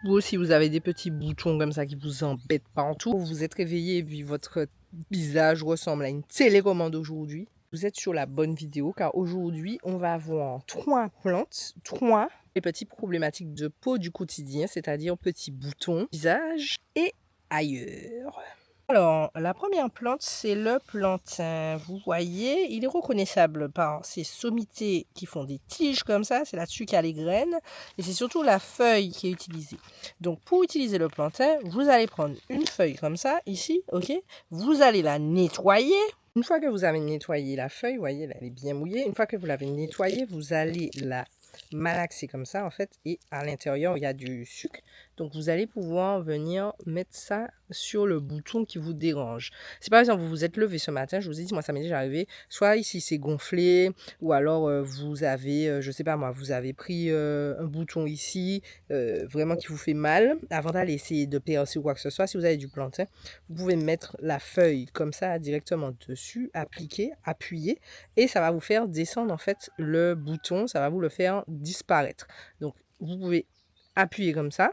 Vous aussi, vous avez des petits boutons comme ça qui vous embêtent partout. Vous êtes réveillé et puis votre visage ressemble à une télécommande aujourd'hui. Vous êtes sur la bonne vidéo car aujourd'hui, on va voir 3 plantes, 3 les petites problématiques de peau du quotidien, c'est-à-dire petits boutons, visage et ailleurs. Alors, la première plante, c'est le plantain. Vous voyez, il est reconnaissable par ses sommités qui font des tiges comme ça. C'est là-dessus qu'il y a les graines. Et c'est surtout la feuille qui est utilisée. Donc, pour utiliser le plantain, vous allez prendre une feuille comme ça, ici, ok? Vous allez la nettoyer. Une fois que vous avez nettoyé la feuille, vous voyez, elle est bien mouillée. Une fois que vous l'avez nettoyée, vous allez la malaxer comme ça, en fait. Et à l'intérieur, il y a du sucre. Donc, vous allez pouvoir venir mettre ça sur le bouton qui vous dérange. Si par exemple vous vous êtes levé ce matin, je vous ai dit, moi ça m'est déjà arrivé, soit ici c'est gonflé, ou alors vous avez, je sais pas moi, vous avez pris un bouton ici, vraiment qui vous fait mal, avant d'aller essayer de percer ou quoi que ce soit, si vous avez du plantain, vous pouvez mettre la feuille comme ça directement dessus, appliquer, appuyer, et ça va vous faire descendre en fait le bouton, ça va vous le faire disparaître. Donc vous pouvez appuyer comme ça,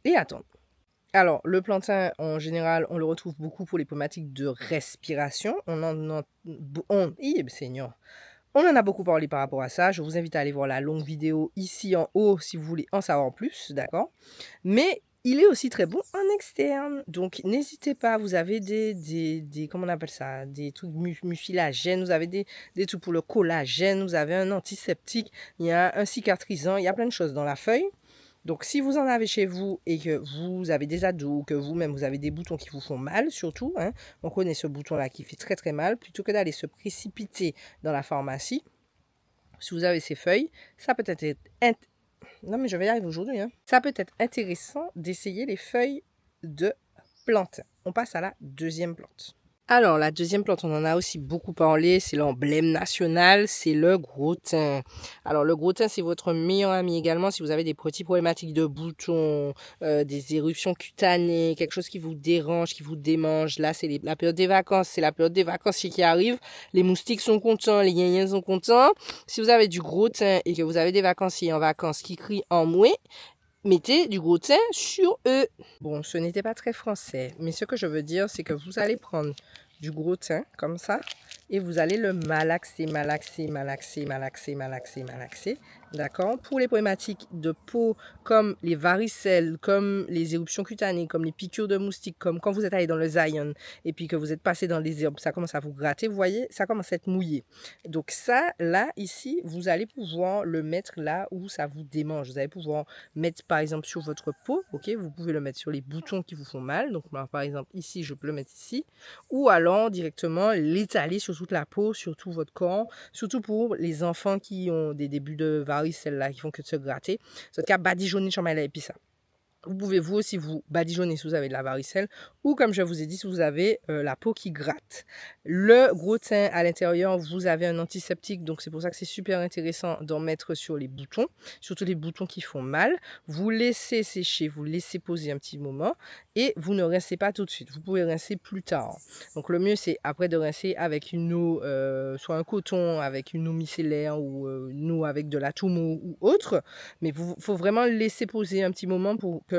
et attendre. Alors, le plantain, en général, on le retrouve beaucoup pour les problématiques de respiration. Seigneur. On en a beaucoup parlé par rapport à ça. Je vous invite à aller voir la longue vidéo ici en haut si vous voulez en savoir plus, d'accord? Mais il est aussi très bon en externe. Donc, n'hésitez pas. Vous avez comment on appelle ça? Des trucs mucilagènes. Vous avez des trucs pour le collagène. Vous avez un antiseptique. Il y a un cicatrisant. Il y a plein de choses dans la feuille. Donc, si vous en avez chez vous et que vous avez des ados, que vous-même vous avez des boutons qui vous font mal, surtout, hein, on connaît ce bouton-là qui fait très très mal, plutôt que d'aller se précipiter dans la pharmacie, si vous avez ces feuilles, ça peut être non mais je vais y arriver aujourd'hui, hein. Ça peut être intéressant d'essayer les feuilles de plantain. On passe à la deuxième plante. Alors, la deuxième plante, on en a aussi beaucoup parlé, c'est l'emblème national, c'est le gros thym. Alors, le gros thym, c'est votre meilleur ami également si vous avez des petites problématiques de boutons, des éruptions cutanées, quelque chose qui vous dérange, qui vous démange. Là, c'est la période des vacances, c'est la période des vacances qui arrive. Les moustiques sont contents, les yin sont contents. Si vous avez du gros thym et que vous avez des vacanciers en vacances qui crient en mouet, mettez du gros thym sur eux. Bon, ce n'était pas très français, mais ce que je veux dire, c'est que vous allez prendre du gros thym, comme ça, et vous allez le malaxer, malaxer, malaxer, malaxer, malaxer, malaxer, d'accord? Pour les problématiques de peau, comme les varicelles, comme les éruptions cutanées, comme les piqûres de moustiques, comme quand vous êtes allé dans le Zion, et puis que vous êtes passé dans les herbes, ça commence à vous gratter, vous voyez, ça commence à être mouillé. Donc ça, là, ici, vous allez pouvoir le mettre là où ça vous démange. Vous allez pouvoir mettre par exemple sur votre peau, ok, vous pouvez le mettre sur les boutons qui vous font mal, donc moi, par exemple ici je peux le mettre ici, ou alors directement l'étaler sur toute la peau, sur tout votre corps, surtout pour les enfants qui ont des débuts de varicelle là, qui font que de se gratter, ce cas badigeonner sur et puis ça. Vous pouvez vous aussi vous badigeonner si vous avez de la varicelle ou comme je vous ai dit si vous avez la peau qui gratte. Le gros thym à l'intérieur, vous avez un antiseptique, donc c'est pour ça que c'est super intéressant d'en mettre sur les boutons, surtout les boutons qui font mal. Vous laissez sécher, vous laissez poser un petit moment et vous ne rincez pas tout de suite. Vous pouvez rincer plus tard. Donc le mieux c'est après de rincer avec une eau, soit un coton avec une eau micellaire ou une eau avec de la Tumo ou autre. Mais il faut vraiment le laisser poser un petit moment pour que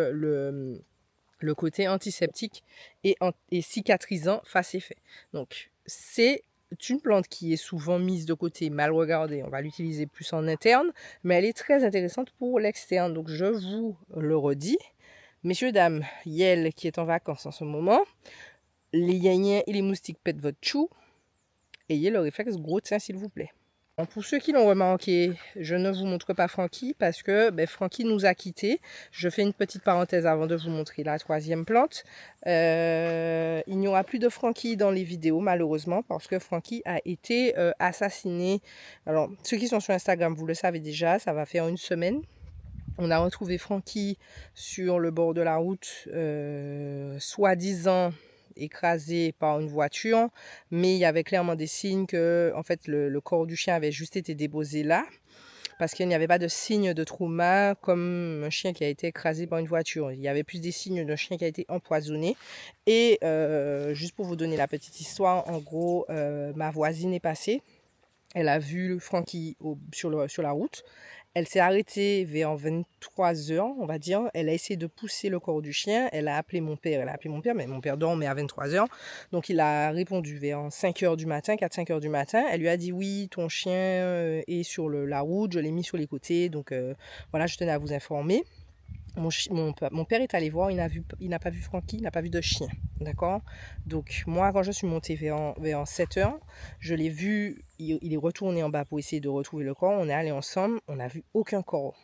le côté antiseptique et cicatrisant fasse effet. Donc, c'est une plante qui est souvent mise de côté, mal regardée. On va l'utiliser plus en interne, mais elle est très intéressante pour l'externe. Donc, je vous le redis. Messieurs, dames, Yel qui est en vacances en ce moment, les yéniens et les moustiques pètent votre chou. Ayez le réflexe gros thym, s'il vous plaît. Pour ceux qui l'ont remarqué, je ne vous montre pas Francky parce que Francky nous a quittés. Je fais une petite parenthèse avant de vous montrer la troisième plante. Il n'y aura plus de Francky dans les vidéos malheureusement parce que Francky a été assassiné. Alors ceux qui sont sur Instagram, vous le savez déjà, ça va faire une semaine. On a retrouvé Francky sur le bord de la route, soi-disant écrasé par une voiture, mais il y avait clairement des signes que en fait, le corps du chien avait juste été déposé là, parce qu'il n'y avait pas de signe de trauma comme un chien qui a été écrasé par une voiture. Il y avait plus des signes d'un chien qui a été empoisonné. Et juste pour vous donner la petite histoire, en gros, ma voisine est passée. Elle a vu Francky sur la route. Elle s'est arrêtée vers 23h, on va dire. Elle a essayé de pousser le corps du chien. Elle a appelé mon père. Mais mon père dormait à 23h. Donc, il a répondu vers 5h du matin, 4-5h du matin. Elle lui a dit, oui, ton chien est sur la route. Je l'ai mis sur les côtés. Donc, voilà, je tenais à vous informer. Mon père est allé voir, il n'a pas vu Francky, il n'a pas vu de chien. D'accord? Donc, moi, quand je suis montée vers 7h, je l'ai vu, il est retourné en bas pour essayer de retrouver le corps. On est allé ensemble, on n'a vu aucun corps.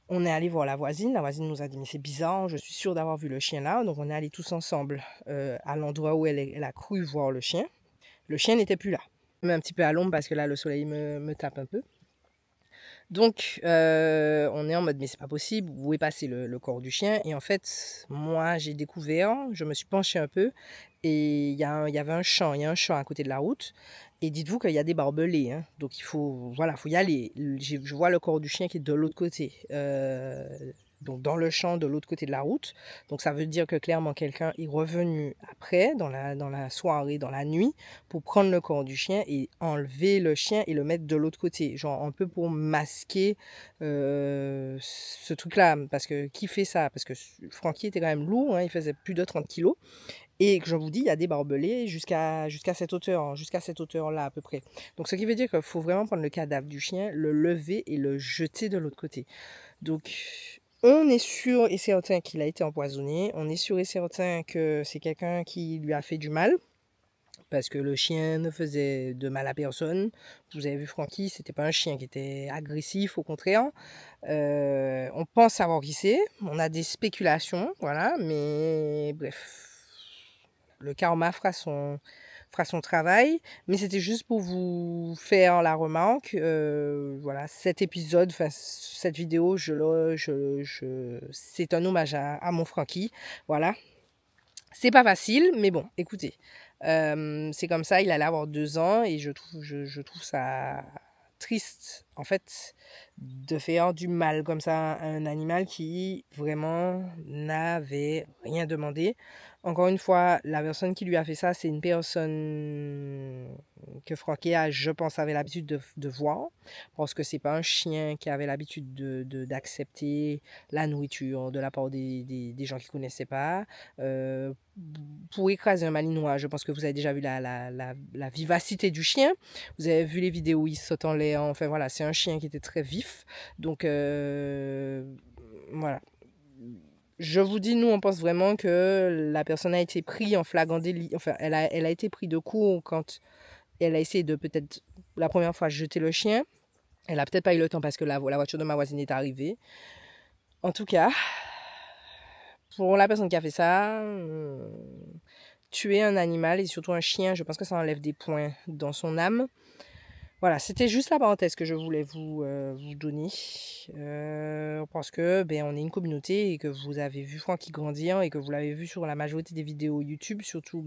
On est allé voir la voisine nous a dit, mais c'est bizarre, je suis sûre d'avoir vu le chien là. Donc, on est allés tous ensemble à l'endroit où elle a cru voir le chien. Le chien n'était plus là. Je me mets un petit peu à l'ombre parce que là, le soleil me tape un peu. Donc, on est en mode, mais c'est pas possible, où est passé le corps du chien? Et en fait, moi, j'ai découvert, je me suis penchée un peu, et il y avait un champ, il y a un champ à côté de la route, et dites-vous qu'il y a des barbelés, hein. Donc il faut y aller. Je vois le corps du chien qui est de l'autre côté, donc dans le champ de l'autre côté de la route. Donc ça veut dire que clairement quelqu'un est revenu après, dans la soirée, dans la nuit, pour prendre le corps du chien et enlever le chien et le mettre de l'autre côté. Genre un peu pour masquer ce truc-là. Parce que qui fait ça? Parce que Francky était quand même lourd, hein, il faisait plus de 30 kilos. Et que je vous dis, il y a des barbelés jusqu'à cette hauteur, jusqu'à cette hauteur-là à peu près. Donc ce qui veut dire qu'il faut vraiment prendre le cadavre du chien, le lever et le jeter de l'autre côté. Donc on est sûr et certain qu'il a été empoisonné. On est sûr et certain que c'est quelqu'un qui lui a fait du mal. Parce que le chien ne faisait de mal à personne. Vous avez vu Francky, c'était pas un chien qui était agressif, au contraire. On pense savoir qui c'est. On a des spéculations, voilà. Mais bref, le karma fera son travail, mais c'était juste pour vous faire la remarque. Voilà, cet épisode, enfin cette vidéo, c'est un hommage à mon Francky. Voilà, c'est pas facile, mais bon, écoutez, c'est comme ça. Il allait avoir 2 ans et je trouve ça triste, en fait, de faire du mal comme ça à un animal qui vraiment n'avait rien demandé. Encore une fois, la personne qui lui a fait ça, c'est une personne que Francky a, je pense, avait l'habitude de voir, parce que c'est pas un chien qui avait l'habitude d'accepter la nourriture de la part des gens qu'il connaissaient pas. Pour écraser un malinois, je pense que vous avez déjà vu la vivacité du chien. Vous avez vu les vidéos où il saute en l'air. Enfin voilà, c'est un chien qui était très vif. Donc voilà. Je vous dis, nous, on pense vraiment que la personne a été prise en flagrant délit. Enfin, elle a été prise de court quand elle a essayé de peut-être, la première fois, jeter le chien. Elle a peut-être pas eu le temps parce que la voiture de ma voisine est arrivée. En tout cas, pour la personne qui a fait ça, tuer un animal et surtout un chien, je pense que ça enlève des points dans son âme. Voilà, c'était juste la parenthèse que je voulais vous donner. Parce que on est une communauté et que vous avez vu Francky grandir et que vous l'avez vu sur la majorité des vidéos YouTube, surtout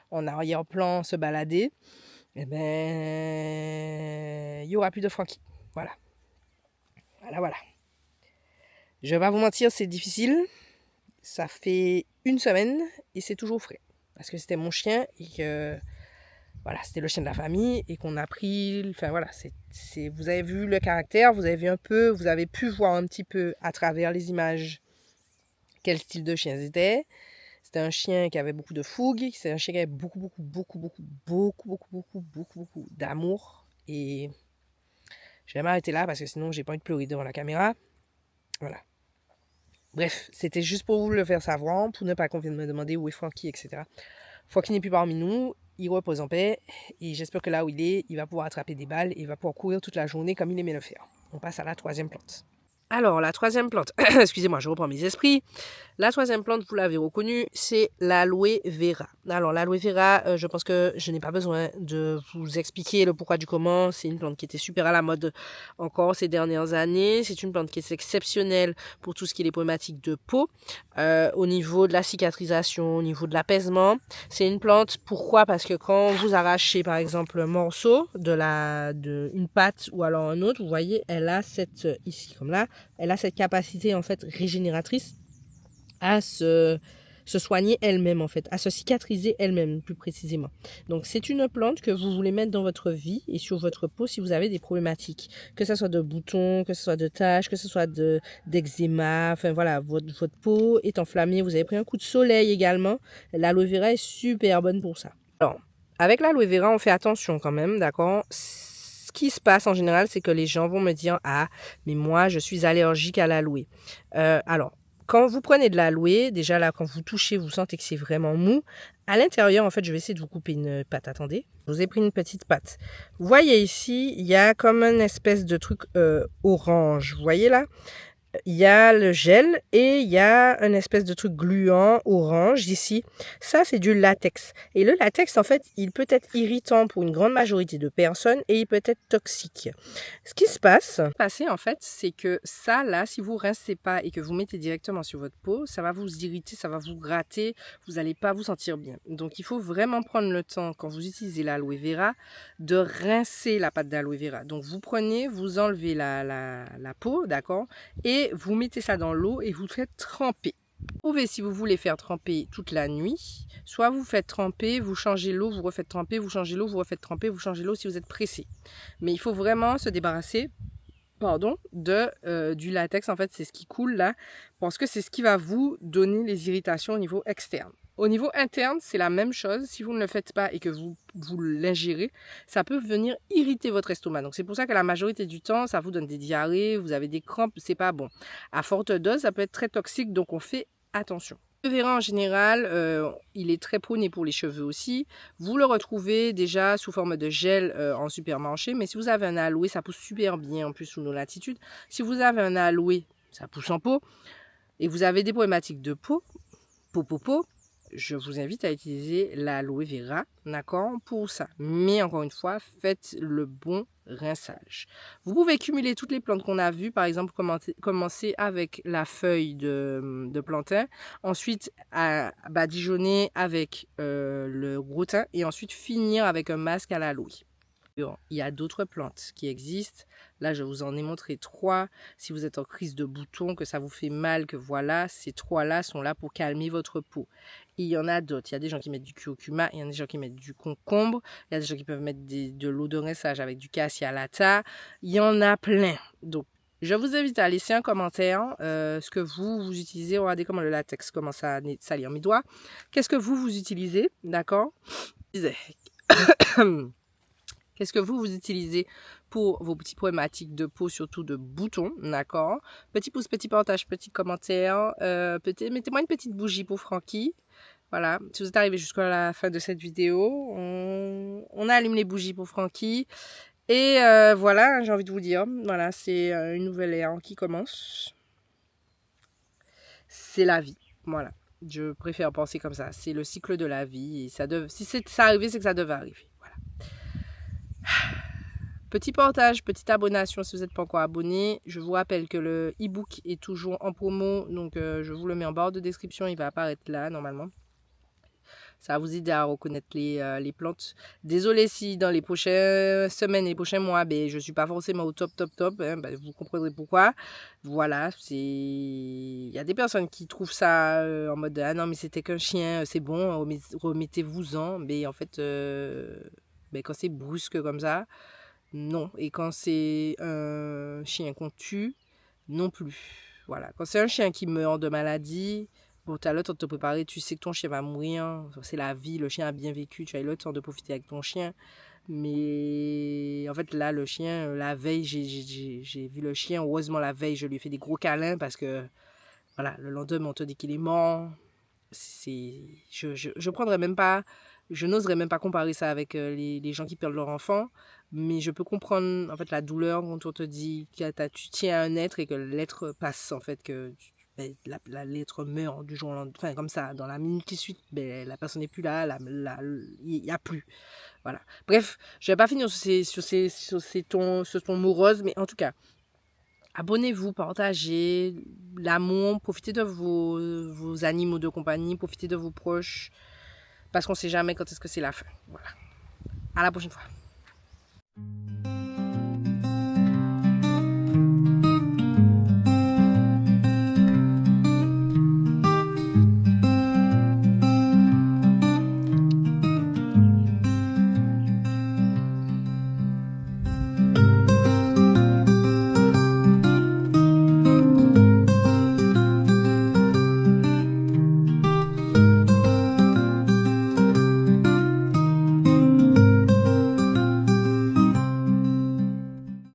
en arrière-plan se balader. Il y aura plus de Francky. Voilà. Voilà. Je vais pas vous mentir, c'est difficile. Ça fait 1 semaine et c'est toujours frais. Parce que c'était mon chien et que voilà, c'était le chien de la famille et qu'on a pris. Enfin voilà, vous avez vu le caractère, vous avez pu voir un petit peu à travers les images quel style de chien c'était. C'était un chien qui avait beaucoup de fougue, c'est un chien qui avait beaucoup d'amour. Et je vais m'arrêter là parce que sinon j'ai pas envie de pleurer devant la caméra. Voilà. Bref, c'était juste pour vous le faire savoir, pour ne pas qu'on vienne me demander où est Francky, etc. Francky n'est plus parmi nous, il repose en paix, et j'espère que là où il est, il va pouvoir attraper des balles, et il va pouvoir courir toute la journée comme il aimait le faire. On passe à la 3e plante. Alors, la 3e plante, excusez-moi, je reprends mes esprits. La 3e plante, vous l'avez reconnue, c'est l'aloe vera. Alors, l'aloe vera, je pense que je n'ai pas besoin de vous expliquer le pourquoi du comment. C'est une plante qui était super à la mode encore ces dernières années. C'est une plante qui est exceptionnelle pour tout ce qui est les problématiques de peau, au niveau de la cicatrisation, au niveau de l'apaisement. C'est une plante, pourquoi? Parce que quand vous arrachez, par exemple, un morceau une patte ou alors un autre, vous voyez, elle a elle a cette capacité, en fait, régénératrice à se se soigner elle-même en fait, à se cicatriser elle-même plus précisément. Donc c'est une plante que vous voulez mettre dans votre vie et sur votre peau si vous avez des problématiques, que ce soit de boutons, que ce soit de taches, que ce soit d'eczéma, enfin voilà, votre peau est enflammée, vous avez pris un coup de soleil également, l'aloe vera est super bonne pour ça. Alors, avec l'aloe vera, on fait attention quand même, d'accord? Ce qui se passe en général, c'est que les gens vont me dire « Ah, mais moi, je suis allergique à l'aloe. » Alors, quand vous prenez de l'aloe, déjà là, quand vous touchez, vous sentez que c'est vraiment mou. À l'intérieur, en fait, je vais essayer de vous couper une pâte. Attendez, je vous ai pris une petite pâte. Vous voyez ici, il y a comme une espèce de truc orange. Vous voyez là? Il y a le gel et il y a une espèce de truc gluant orange ici. Ça, c'est du latex. Et le latex, en fait, il peut être irritant pour une grande majorité de personnes et il peut être toxique. Ce qui se passe, en fait, c'est que ça, là, si vous rincez pas et que vous mettez directement sur votre peau, ça va vous irriter, ça va vous gratter, vous n'allez pas vous sentir bien. Donc, il faut vraiment prendre le temps, quand vous utilisez l'aloe vera, de rincer la pâte d'aloe vera. Donc, vous prenez, vous enlevez la peau, d'accord, et vous mettez ça dans l'eau et vous faites tremper. Vous pouvez, si vous voulez, faire tremper toute la nuit. Soit vous faites tremper, vous changez l'eau, vous refaites tremper, vous changez l'eau, vous refaites tremper, vous changez l'eau si vous êtes pressé. Mais il faut vraiment se débarrasser du latex. En fait, c'est ce qui coule là, parce que c'est ce qui va vous donner les irritations au niveau externe. Au niveau interne, c'est la même chose. Si vous ne le faites pas et que vous l'ingérez, ça peut venir irriter votre estomac. Donc, c'est pour ça que la majorité du temps, ça vous donne des diarrhées, vous avez des crampes, c'est pas bon. À forte dose, ça peut être très toxique, donc on fait attention. Le vera en général, il est très prôné pour les cheveux aussi. Vous le retrouvez déjà sous forme de gel en supermarché, mais si vous avez un aloe, ça pousse super bien en plus sous nos latitudes. Si vous avez un aloe, ça pousse en pot, et vous avez des problématiques de peau, je vous invite à utiliser l'aloe vera, d'accord, pour ça. Mais encore une fois, faites le bon rinçage. Vous pouvez cumuler toutes les plantes qu'on a vues, par exemple, commencer avec la feuille de plantain, ensuite à badigeonner avec le gros thym et ensuite finir avec un masque à l'aloe. Il y a d'autres plantes qui existent. Là, je vous en ai montré 3. Si vous êtes en crise de boutons, que ça vous fait mal, que voilà, ces 3-là sont là pour calmer votre peau. Il y en a d'autres. Il y a des gens qui mettent du curcuma, il y a des gens qui mettent du concombre, il y a des gens qui peuvent mettre de l'eau de rinçage avec du cassia lata. Il y en a plein. Donc, je vous invite à laisser un commentaire, ce que vous utilisez. Regardez comment le latex commence à salir mes doigts. Qu'est-ce que vous utilisez, d'accord? Qu'est-ce que vous utilisez pour vos petites problématiques de peau, surtout de boutons, d'accord? Petit pouce, petit partage, petit commentaire. Mettez-moi une petite bougie pour Francky. Voilà, si vous êtes arrivé jusqu'à la fin de cette vidéo, on allume les bougies pour Francky. Et voilà, j'ai envie de vous dire, voilà, c'est une nouvelle ère qui commence. C'est la vie, voilà. Je préfère penser comme ça. C'est le cycle de la vie. Et si ça arrivé, c'est que ça devait arriver. Voilà. Petit partage, petite abonnation si vous n'êtes pas encore abonné. Je vous rappelle que le e-book est toujours en promo. Donc, je vous le mets en barre de description. Il va apparaître là, normalement. Ça va vous aider à reconnaître les plantes. Désolée si dans les prochaines semaines et les prochains mois, je ne suis pas forcément au top. Hein, vous comprendrez pourquoi. Voilà, il y a des personnes qui trouvent ça en mode « Ah non, mais c'était qu'un chien, c'est bon, remettez-vous-en. » Mais en fait, quand c'est brusque comme ça, non. Et quand c'est un chien qu'on tue, non plus. Voilà. Quand c'est un chien qui meurt de maladie, bon, tu as le temps de te préparer, tu sais que ton chien va mourir. C'est la vie, le chien a bien vécu, tu as eu le temps de profiter avec ton chien. Mais en fait, là, le chien, la veille, j'ai vu le chien. Heureusement, la veille, je lui ai fait des gros câlins parce que, voilà, le lendemain, on te dit qu'il est mort. Je prendrais même pas, je n'oserais même pas comparer ça avec les gens qui perdent leur enfant, mais je peux comprendre en fait la douleur quand on te dit que tu tiens à un être et que l'être passe, en fait, que l'être meurt du jour au lendemain, enfin comme ça, dans la minute qui suit, la personne n'est plus là, il n'y a plus. Voilà. Bref, je vais pas finir sur ces tons moroses, mais en tout cas, abonnez-vous, partagez l'amour, profitez de vos animaux de compagnie, profitez de vos proches, parce qu'on ne sait jamais quand est-ce que c'est la fin. Voilà. À la prochaine fois.